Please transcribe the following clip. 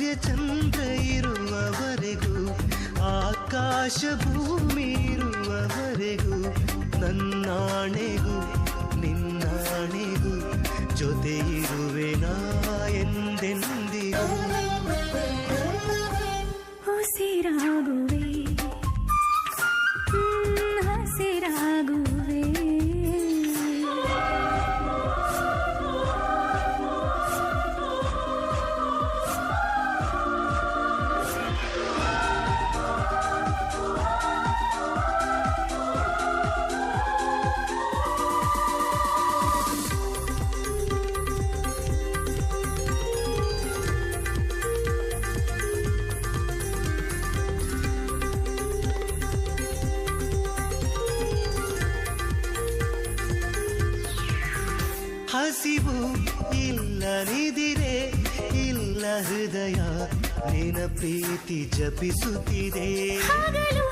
ಭಾಗ್ಯ ಚಂದ್ರ ಇರುವವರೆಗೂ ಆಕಾಶ ಭೂಮಿ ಇರುವವರೆಗೂ ನನ್ನಾಣೆಗೂ ನಿನ್ನಾಣೆಗೂ ಜೊತೆ ಇರುವೆ ನಾ ಎಂದೆಂದಿಗೂ ಉಸಿರಾಗುವೆ ಹಸಿರಾಗುವೆ ಹಸಿವು ಇಲ್ಲ ನಿದಿರೆ ಇಲ್ಲ ಹೃದಯ ನಿನ ಪ್ರೀತಿ ಜಪಿಸುತ್ತಿದೆ ಹಗಲು